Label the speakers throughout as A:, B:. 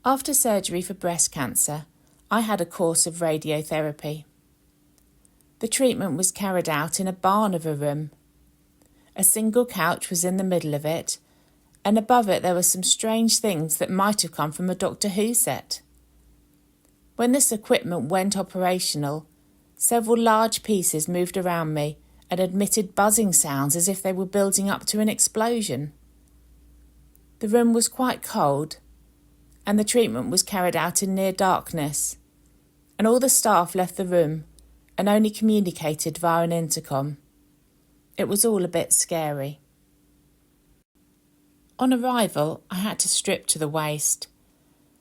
A: After surgery for breast cancer, I had a course of radiotherapy. The treatment was carried out in a barn of a room. A single couch was in the middle of it, and above it there were some strange things that might have come from a Doctor Who set. When this equipment went operational, several large pieces moved around me and emitted buzzing sounds as if they were building up to an explosion. The room was quite cold, and the treatment was carried out in near darkness, and all the staff left the room and only communicated via an intercom. It was all a bit scary. On arrival, I had to strip to the waist,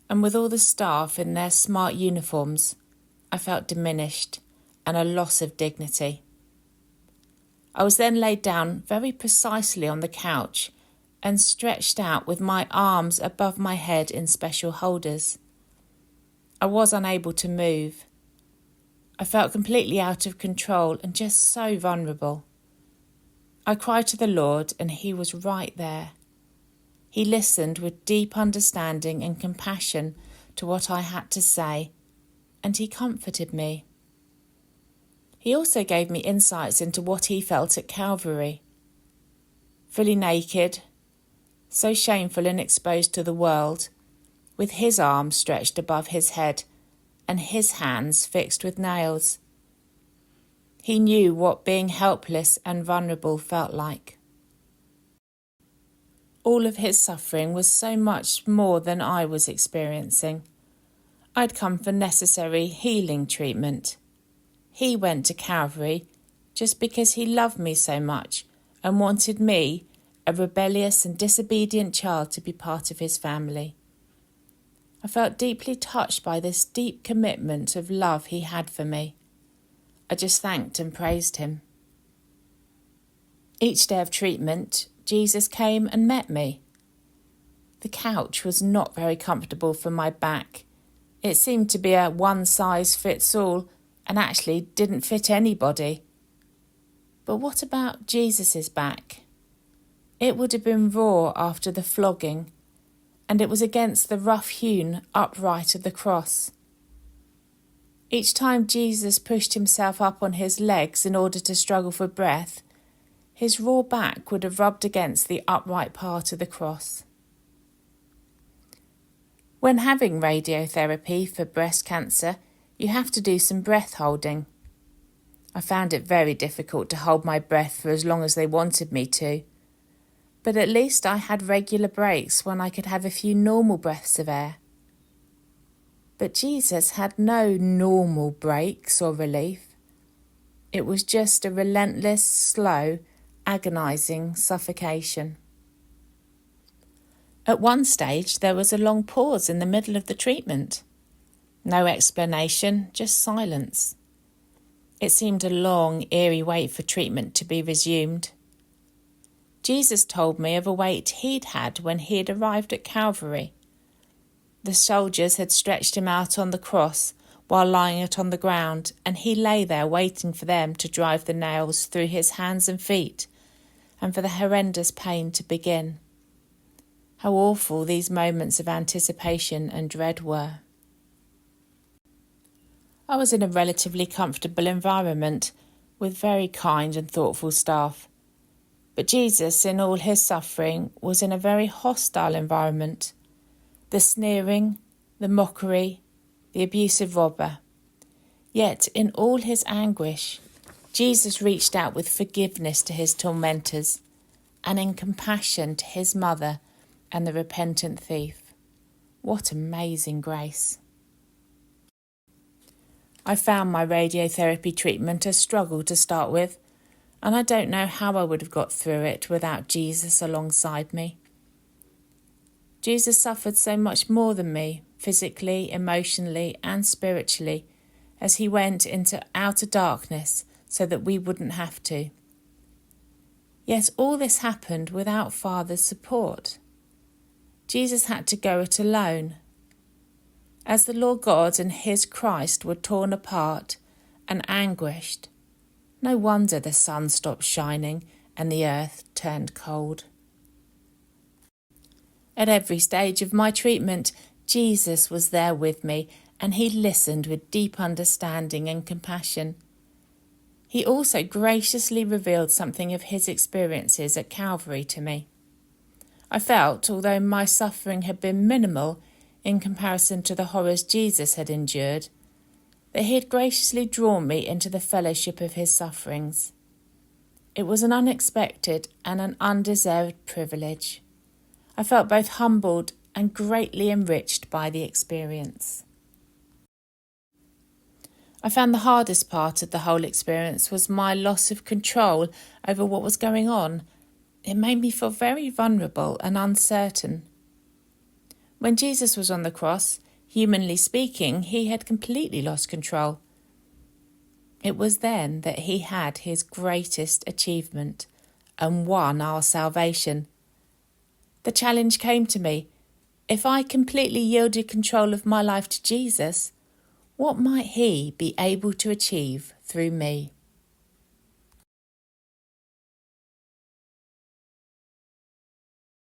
A: and with all the staff in their smart uniforms, I felt diminished and a loss of dignity. I was then laid down very precisely on the couch and stretched out with my arms above my head in special holders. I was unable to move. I felt completely out of control and just so vulnerable. I cried to the Lord, and He was right there. He listened with deep understanding and compassion to what I had to say, and He comforted me. He also gave me insights into what He felt at Calvary. Fully naked, so shameful and exposed to the world, with His arms stretched above His head and His hands fixed with nails. He knew what being helpless and vulnerable felt like. All of His suffering was so much more than I was experiencing. I'd come for necessary healing treatment. He went to Calvary just because He loved me so much and wanted me, a rebellious and disobedient child, to be part of His family. I felt deeply touched by this deep commitment of love He had for me. I just thanked and praised Him. Each day of treatment, Jesus came and met me. The couch was not very comfortable for my back. It seemed to be a one-size-fits-all and actually didn't fit anybody. But what about Jesus' back? It would have been raw after the flogging, and it was against the rough-hewn upright of the cross. Each time Jesus pushed Himself up on His legs in order to struggle for breath, His raw back would have rubbed against the upright part of the cross. When having radiotherapy for breast cancer, you have to do some breath holding. I found it very difficult to hold my breath for as long as they wanted me to, but at least I had regular breaks when I could have a few normal breaths of air. But Jesus had no normal breaks or relief. It was just a relentless, slow, agonising suffocation. At one stage, there was a long pause in the middle of the treatment. No explanation, just silence. It seemed a long, eerie wait for treatment to be resumed. Jesus told me of a wait he'd had when he had arrived at Calvary. The soldiers had stretched Him out on the cross while lying it on the ground, and He lay there waiting for them to drive the nails through His hands and feet, and for the horrendous pain to begin. How awful these moments of anticipation and dread were. I was in a relatively comfortable environment with very kind and thoughtful staff. But Jesus, in all His suffering, was in a very hostile environment. The sneering, the mockery, the abusive robber. Yet, in all His anguish, Jesus reached out with forgiveness to His tormentors and in compassion to His mother and the repentant thief. What amazing grace. I found my radiotherapy treatment a struggle to start with, and I don't know how I would have got through it without Jesus alongside me. Jesus suffered so much more than me, physically, emotionally, and spiritually, as He went into outer darkness so that we wouldn't have to. Yet all this happened without Father's support. Jesus had to go it alone. As the Lord God and His Christ were torn apart and anguished, no wonder the sun stopped shining and the earth turned cold. At every stage of my treatment, Jesus was there with me, and he listened with deep understanding and compassion. He also graciously revealed something of his experiences at Calvary to me. I felt, although my suffering had been minimal in comparison to the horrors Jesus had endured, that he had graciously drawn me into the fellowship of his sufferings. It was an unexpected and an undeserved privilege. I felt both humbled and greatly enriched by the experience. I found the hardest part of the whole experience was my loss of control over what was going on. It made me feel very vulnerable and uncertain. When Jesus was on the cross, humanly speaking, he had completely lost control. It was then that he had his greatest achievement and won our salvation. The challenge came to me: if I completely yielded control of my life to Jesus, what might he be able to achieve through me?